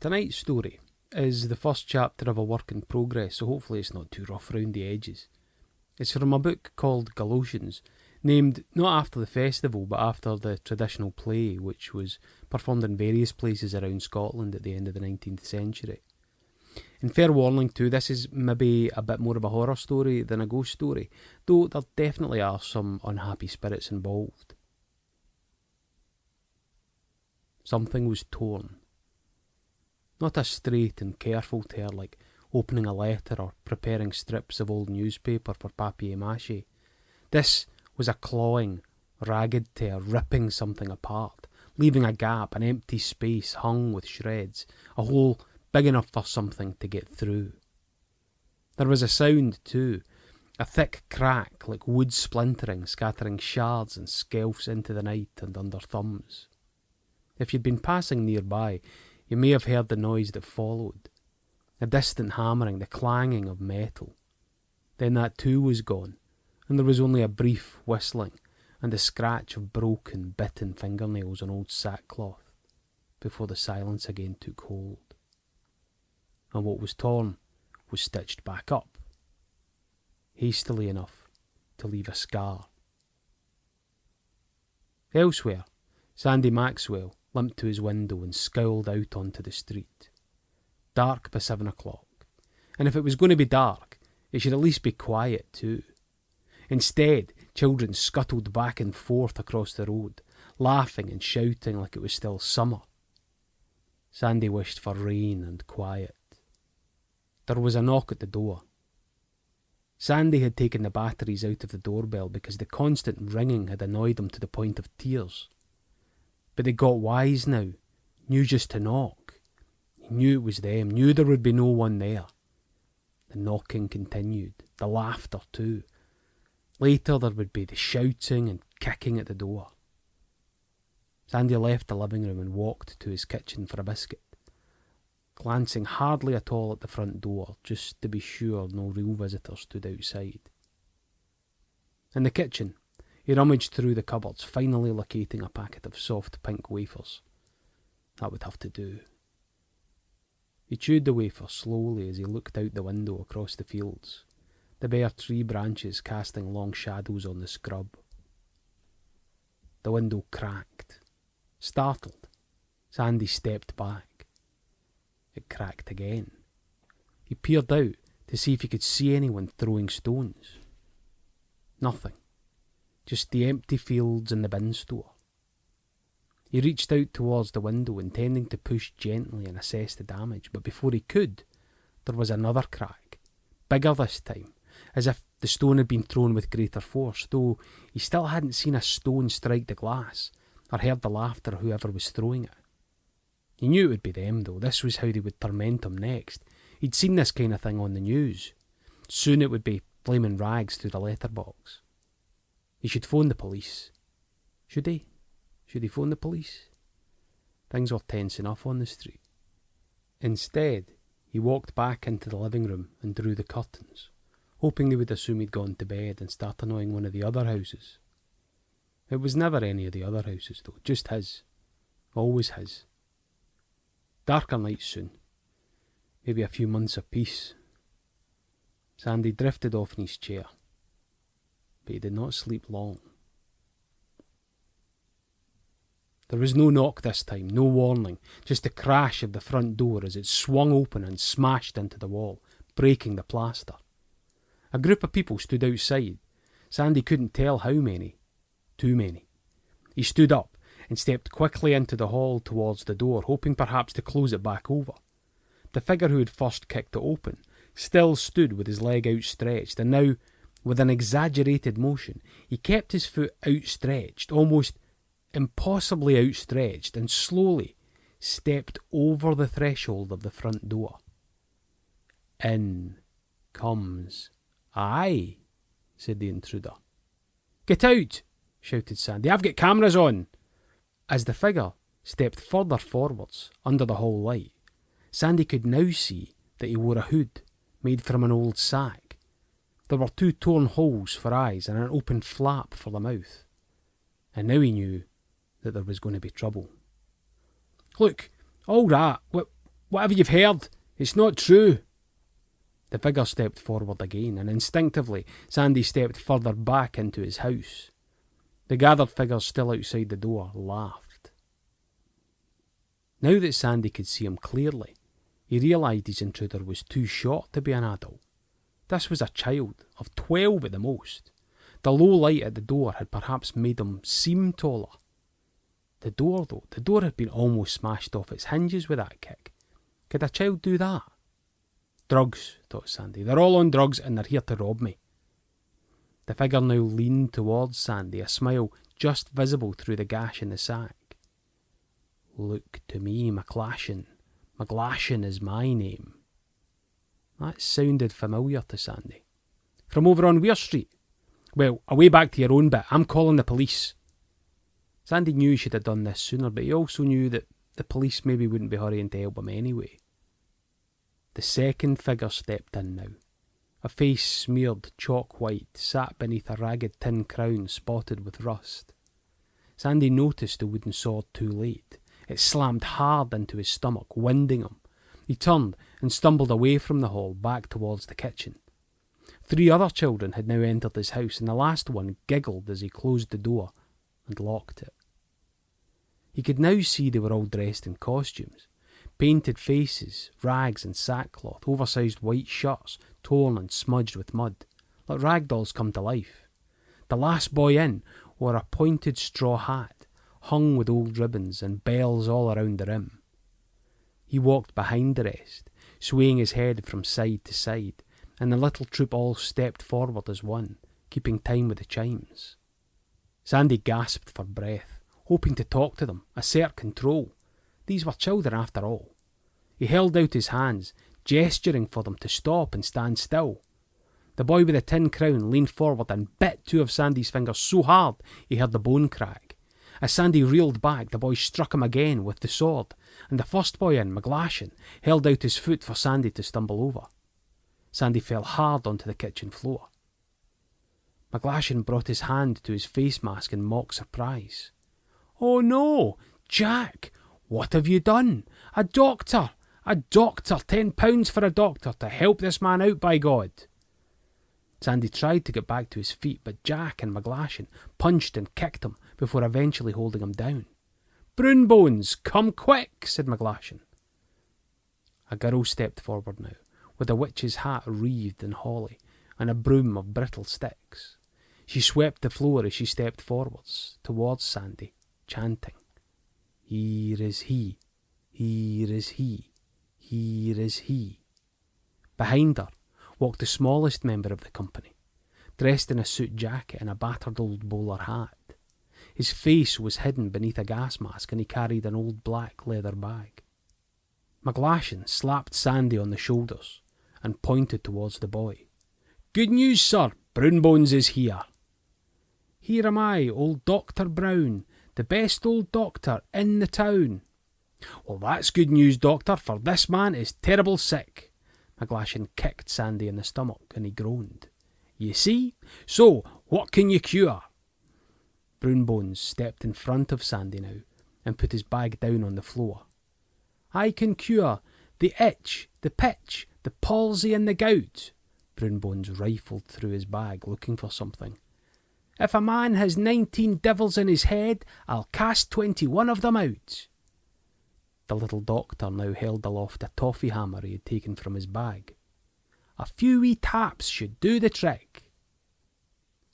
Tonight's story is the first chapter of a work in progress, so hopefully it's not too rough round the edges. It's from a book called Galoshans, named not after the festival but after the traditional play which was performed in various places around Scotland at the end of the 19th century. And fair warning too, this is maybe a bit more of a horror story than a ghost story, though there definitely are some unhappy spirits involved. Something was torn. Not a straight and careful tear like opening a letter or preparing strips of old newspaper for papier-mâché. This was a clawing, ragged tear ripping something apart, leaving a gap, an empty space hung with shreds, a hole big enough for something to get through. There was a sound too, a thick crack like wood splintering, scattering shards and skelfs into the night and under thumbs. If you'd been passing nearby, you may have heard the noise that followed, a distant hammering, the clanging of metal. Then that too was gone, and there was only a brief whistling and the scratch of broken, bitten fingernails on old sackcloth before the silence again took hold. And what was torn was stitched back up, hastily enough to leave a scar. Elsewhere, Sandy Maxwell limped to his window and scowled out onto the street. Dark by 7 o'clock, and if it was going to be dark, it should at least be quiet too. Instead, children scuttled back and forth across the road, laughing and shouting like it was still summer. Sandy wished for rain and quiet. There was a knock at the door. Sandy had taken the batteries out of the doorbell because the constant ringing had annoyed him to the point of tears. But they got wise now, knew just to knock. He knew it was them, knew there would be no one there. The knocking continued, the laughter too. Later there would be the shouting and kicking at the door. Sandy left the living room and walked to his kitchen for a biscuit, glancing hardly at all at the front door, just to be sure no real visitors stood outside. In the kitchen, he rummaged through the cupboards, finally locating a packet of soft pink wafers. That would have to do. He chewed the wafer slowly as he looked out the window across the fields, the bare tree branches casting long shadows on the scrub. The window cracked. Startled, Sandy stepped back. It cracked again. He peered out to see if he could see anyone throwing stones. Nothing. Just the empty fields and the bin store. He reached out towards the window, intending to push gently and assess the damage, but before he could, there was another crack, bigger this time, as if the stone had been thrown with greater force, though he still hadn't seen a stone strike the glass, or heard the laughter of whoever was throwing it. He knew it would be them, though. This was how they would torment him next. He'd seen this kind of thing on the news. Soon it would be flaming rags through the letterbox. He should phone the police. Should he? Should he phone the police? Things were tense enough on the street. Instead, he walked back into the living room and drew the curtains, hoping they would assume he'd gone to bed and start annoying one of the other houses. It was never any of the other houses, though, just his. Always his. Darker nights soon. Maybe a few months of peace. Sandy drifted off in his chair, but he did not sleep long. There was no knock this time, no warning, just the crash of the front door as it swung open and smashed into the wall, breaking the plaster. A group of people stood outside. Sandy couldn't tell how many. Too many. He stood up and stepped quickly into the hall towards the door, hoping perhaps to close it back over. The figure who had first kicked it open still stood with his leg outstretched, and now, with an exaggerated motion, he kept his foot outstretched, almost impossibly outstretched, and slowly stepped over the threshold of the front door. In comes I, said the intruder. Get out, shouted Sandy. I've got cameras on. As the figure stepped further forwards under the hall light, Sandy could now see that he wore a hood made from an old sack. There were 2 torn holes for eyes and an open flap for the mouth. And now he knew that there was going to be trouble. Look, all right, Whatever you've heard, it's not true." The figure stepped forward again, and instinctively Sandy stepped further back into his house. The gathered figures still outside the door laughed. Now that Sandy could see him clearly, he realised his intruder was too short to be an adult. This was a child of 12 at the most. The low light at the door had perhaps made him seem taller. The door had been almost smashed off its hinges with that kick. Could a child do that? Drugs, thought Sandy. They're all on drugs and they're here to rob me. The figure now leaned towards Sandy, a smile just visible through the gash in the sack. "Look to me, McGlashan. McGlashan is my name." That sounded familiar to Sandy. "From over on Weir Street?" "Well, away back to your own bit. I'm calling the police." Sandy knew he should have done this sooner, but he also knew that the police maybe wouldn't be hurrying to help him anyway. The second figure stepped in now. A face smeared chalk white sat beneath a ragged tin crown spotted with rust. Sandy noticed the wooden sword too late. It slammed hard into his stomach, winding him. He turned and stumbled away from the hall, back towards the kitchen. 3 other children had now entered his house, and the last one giggled as he closed the door and locked it. He could now see they were all dressed in costumes. Painted faces, rags and sackcloth, oversized white shirts, torn and smudged with mud, like rag dolls come to life. The last boy in wore a pointed straw hat, hung with old ribbons and bells all around the rim. He walked behind the rest, swaying his head from side to side, and the little troop all stepped forward as one, keeping time with the chimes. Sandy gasped for breath, hoping to talk to them, assert control. These were children after all. He held out his hands, gesturing for them to stop and stand still. The boy with the tin crown leaned forward and bit 2 of Sandy's fingers so hard he heard the bone crack. As Sandy reeled back, the boy struck him again with the sword, and the first boy in, McGlashan, held out his foot for Sandy to stumble over. Sandy fell hard onto the kitchen floor. McGlashan brought his hand to his face mask in mock surprise. "Oh no, Jack! What have you done? A doctor! A doctor! £10 for a doctor to help this man out, by God!" Sandy tried to get back to his feet, but Jack and McGlashan punched and kicked him before eventually holding him down. "Broonbones, come quick," said McGlashan. A girl stepped forward now, with a witch's hat wreathed in holly and a broom of brittle sticks. She swept the floor as she stepped forwards, towards Sandy, chanting, "Here is he, here is he, here is he." Behind her walked the smallest member of the company, dressed in a suit jacket and a battered old bowler hat. His face was hidden beneath a gas mask, and he carried an old black leather bag. McGlashan slapped Sandy on the shoulders and pointed towards the boy. "Good news, sir. Broonbones is here." "Here am I, old Dr. Brown, the best old doctor in the town." "Well, that's good news, doctor, for this man is terrible sick." McGlashan kicked Sandy in the stomach, and he groaned. "You see? So, what can you cure?" Broonbones stepped in front of Sandy now and put his bag down on the floor. "I can cure the itch, the pitch, the palsy and the gout." Broonbones rifled through his bag looking for something. "If a man has 19 devils in his head, I'll cast 21 of them out." The little doctor now held aloft a toffee hammer he had taken from his bag. "A few wee taps should do the trick."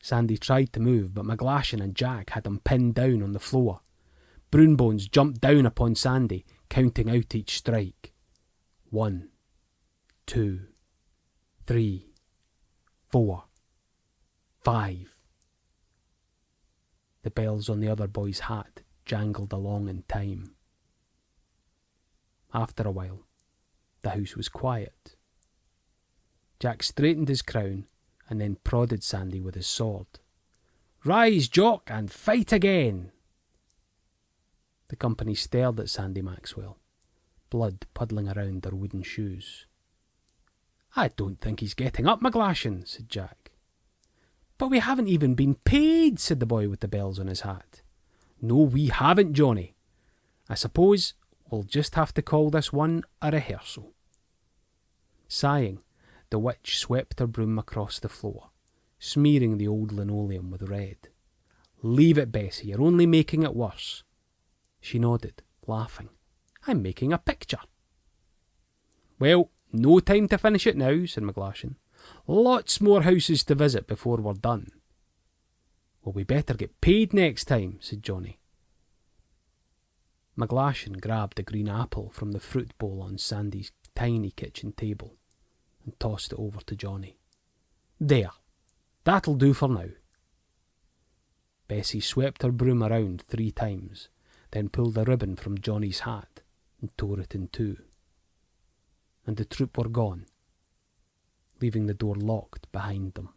Sandy tried to move, but McGlashan and Jack had him pinned down on the floor. Broonbones jumped down upon Sandy, counting out each strike. 1, 2, 3, 4, 5. The bells on the other boy's hat jangled along in time. After a while, the house was quiet. Jack straightened his crown and then prodded Sandy with his sword. "Rise, Jock, and fight again!" The company stared at Sandy Maxwell, blood puddling around their wooden shoes. "I don't think he's getting up, McGlashan," said Jack. "But we haven't even been paid," said the boy with the bells on his hat. "No, we haven't, Johnny. I suppose We'll just have to call this one a rehearsal." Sighing, the witch swept her broom across the floor, smearing the old linoleum with red. "Leave it, Bessie, you're only making it worse." She nodded, laughing. "I'm making a picture." "Well, no time to finish it now," said McGlashan. "Lots more houses to visit before we're done." "Well, we better get paid next time," said Johnny. McGlashan grabbed a green apple from the fruit bowl on Sandy's tiny kitchen table and tossed it over to Johnny. "There, that'll do for now." Bessie swept her broom around 3 times, then pulled a ribbon from Johnny's hat and tore it in 2. And the troop were gone, leaving the door locked behind them.